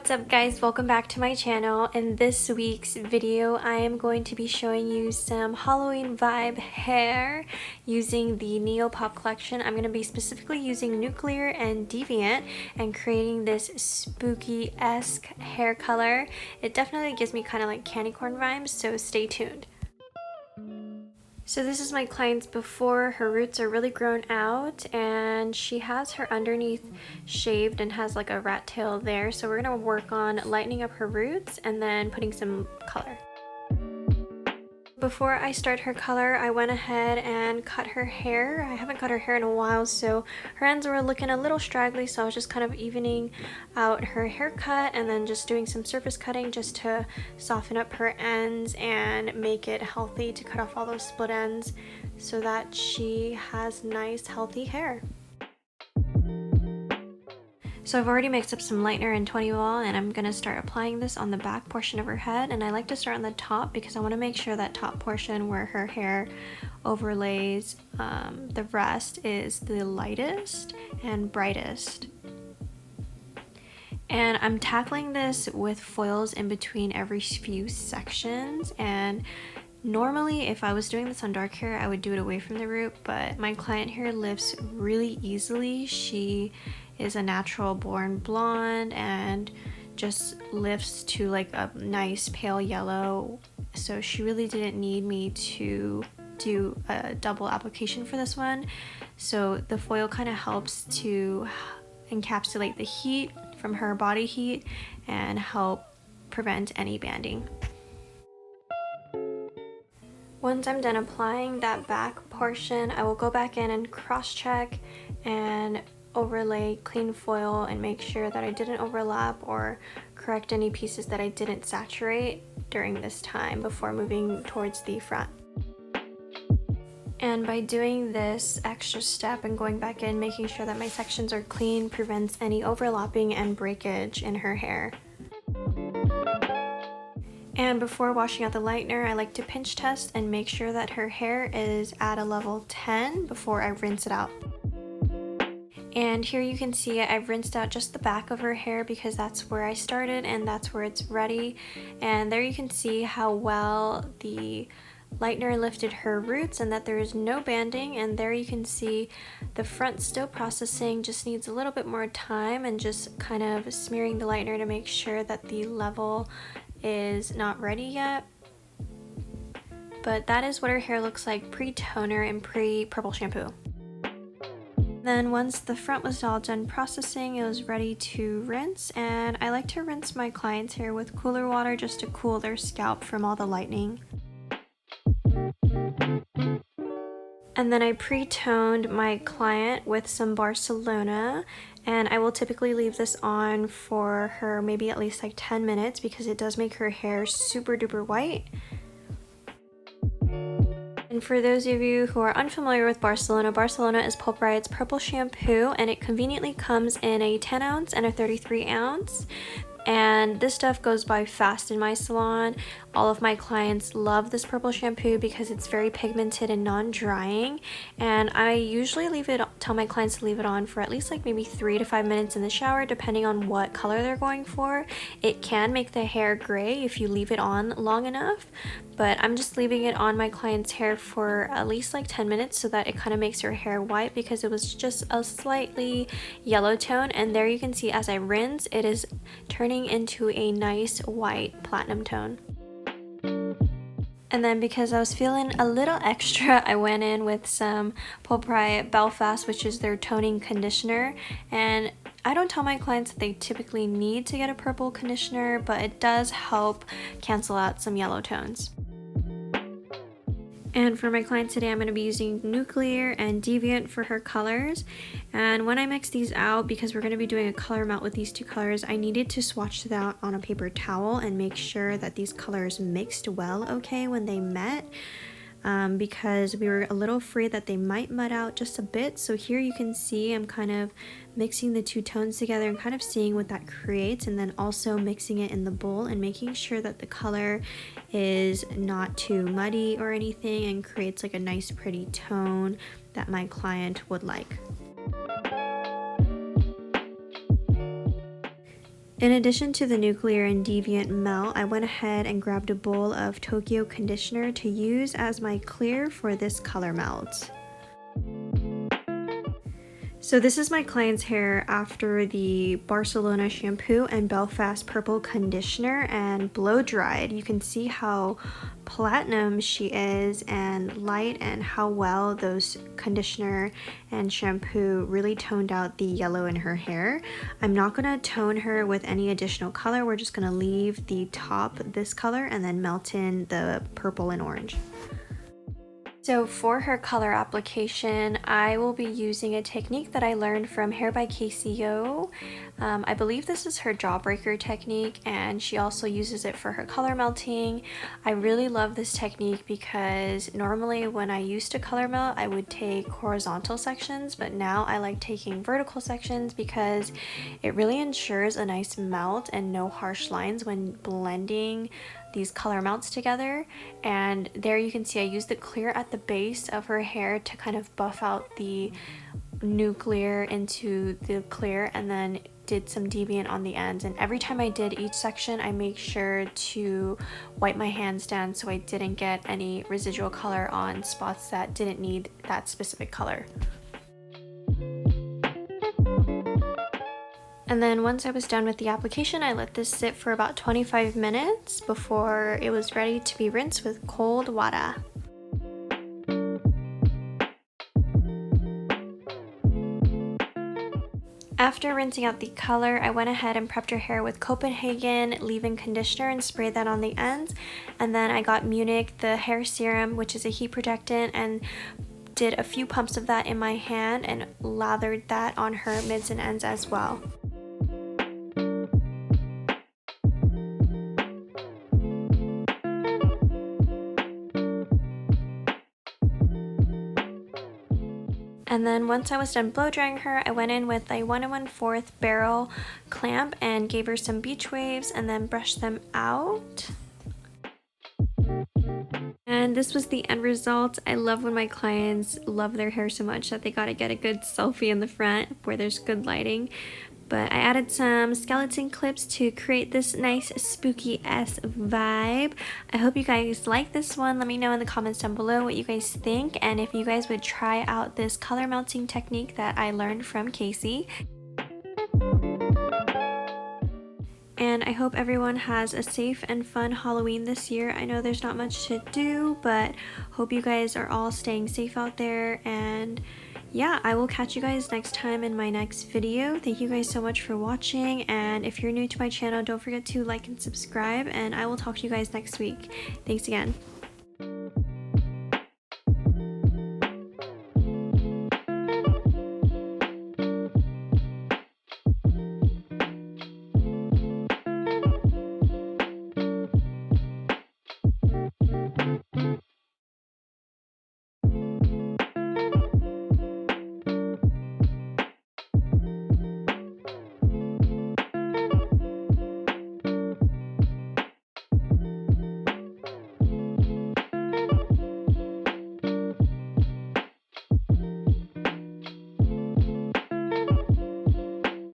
What's up guys, welcome back to my channel. In this week's video I am going to be showing you some Halloween vibe hair using the Neopop collection. I'm going to be specifically using Nuclear and Deviant and creating this spooky-esque hair color. It definitely gives me kind of like candy corn vibes, so stay tuned. So this is my client's before. Her roots are really grown out and she has her underneath shaved and has like a rat tail there. So we're gonna work on lightening up her roots and then putting some color. Before I start her color, I went ahead and cut her hair. I haven't cut her hair in a while, so her ends were looking a little straggly, so I was just kind of evening out her haircut and then just doing some surface cutting just to soften up her ends and make it healthy, to cut off all those split ends so that she has nice healthy hair. So I've already mixed up some lightener and 20 Wall and I'm going to start applying this on the back portion of her head, and I like to start on the top because I want to make sure that top portion where her hair overlays the rest is the lightest and brightest. And I'm tackling this with foils in between every few sections, and normally if I was doing this on dark hair I would do it away from the root, but my client here lifts really easily. She is a natural born blonde and just lifts to like a nice pale yellow, so she really didn't need me to do a double application for this one. So the foil kind of helps to encapsulate the heat from her body heat and help prevent any banding. Once I'm done applying that back portion, I will go back in and cross-check and overlay clean foil and make sure that I didn't overlap or correct any pieces that I didn't saturate during this time before moving towards the front. And by doing this extra step and going back in, making sure that my sections are clean prevents any overlapping and breakage in her hair. And before washing out the lightener, I like to pinch test and make sure that her hair is at a level 10 before I rinse it out. And here you can see I've rinsed out just the back of her hair because that's where I started and that's where it's ready. And there you can see how well the lightener lifted her roots and that there is no banding. And there you can see the front still processing, just needs a little bit more time, and just kind of smearing the lightener to make sure that the level is not ready yet. But that is what her hair looks like pre-toner and pre-purple shampoo. Then once the front was all done processing, it was ready to rinse, and I like to rinse my clients' hair with cooler water just to cool their scalp from all the lightening. And then I pre-toned my client with some Barcelona, and I will typically leave this on for her maybe at least like 10 minutes because it does make her hair super duper white. And for those of you who are unfamiliar with Barcelona, Barcelona is Pulpriot's purple shampoo, and it conveniently comes in a 10 ounce and a 33 ounce. And this stuff goes by fast in my salon. All of my clients love this purple shampoo because it's very pigmented and non-drying, and I usually tell my clients to leave it on for at least like maybe 3 to 5 minutes in the shower depending on what color they're going for. It can make the hair gray if you leave it on long enough, but I'm just leaving it on my client's hair for at least like 10 minutes so that it kind of makes her hair white because it was just a slightly yellow tone. And there you can see as I rinse, it is turning into a nice white platinum tone. And then because I was feeling a little extra, I went in with some Pulpriot Belfast, which is their toning conditioner. And I don't tell my clients that they typically need to get a purple conditioner, but it does help cancel out some yellow tones. And for my client today, I'm going to be using Nuclear and Deviant for her colors. And when I mix these out, because we're going to be doing a color melt with these two colors, I needed to swatch it out on a paper towel and make sure that these colors mixed well okay when they met. Because we were a little afraid that they might mud out just a bit. So here you can see I'm kind of mixing the two tones together and kind of seeing what that creates, and then also mixing it in the bowl and making sure that the color is not too muddy or anything and creates like a nice pretty tone that my client would like. In addition to the nuclear and deviant melt, I went ahead and grabbed a bowl of Tokyo conditioner to use as my clear for this color melt. So this is my client's hair after the Barcelona shampoo and Belfast purple conditioner and blow dried. You can see how platinum she is and light, and how well those conditioner and shampoo really toned out the yellow in her hair. I'm not going to tone her with any additional color. We're just going to leave the top this color and then melt in the purple and orange. So for her color application, I will be using a technique that I learned from Hair by KCO. I believe this is her jawbreaker technique, and she also uses it for her color melting. I really love this technique because normally when I used to color melt, I would take horizontal sections, but now I like taking vertical sections because it really ensures a nice melt and no harsh lines when blending these color melts together. And there you can see I used the clear at the base of her hair to kind of buff out the nuclear into the clear, and then did some deviant on the ends. And every time I did each section, I make sure to wipe my hands down so I didn't get any residual color on spots that didn't need that specific color. And then once I was done with the application, I let this sit for about 25 minutes before it was ready to be rinsed with cold water. After rinsing out the color, I went ahead and prepped her hair with Copenhagen leave-in conditioner and sprayed that on the ends. And then I got Munich, the hair serum, which is a heat protectant, and did a few pumps of that in my hand and lathered that on her mids and ends as well. And then once I was done blow drying her, I went in with a 1 1/4 barrel clamp and gave her some beach waves and then brushed them out. And this was the end result. I love when my clients love their hair so much that they gotta get a good selfie in the front where there's good lighting. But I added some skeleton clips to create this nice spooky-esque vibe. I hope you guys like this one. Let me know in the comments down below what you guys think, and if you guys would try out this color melting technique that I learned from Casey. And I hope everyone has a safe and fun Halloween this year. I know there's not much to do, but hope you guys are all staying safe out there. And yeah, I will catch you guys next time in my next video. Thank you guys so much for watching, and if you're new to my channel, don't forget to like and subscribe, and I will talk to you guys next week. Thanks again.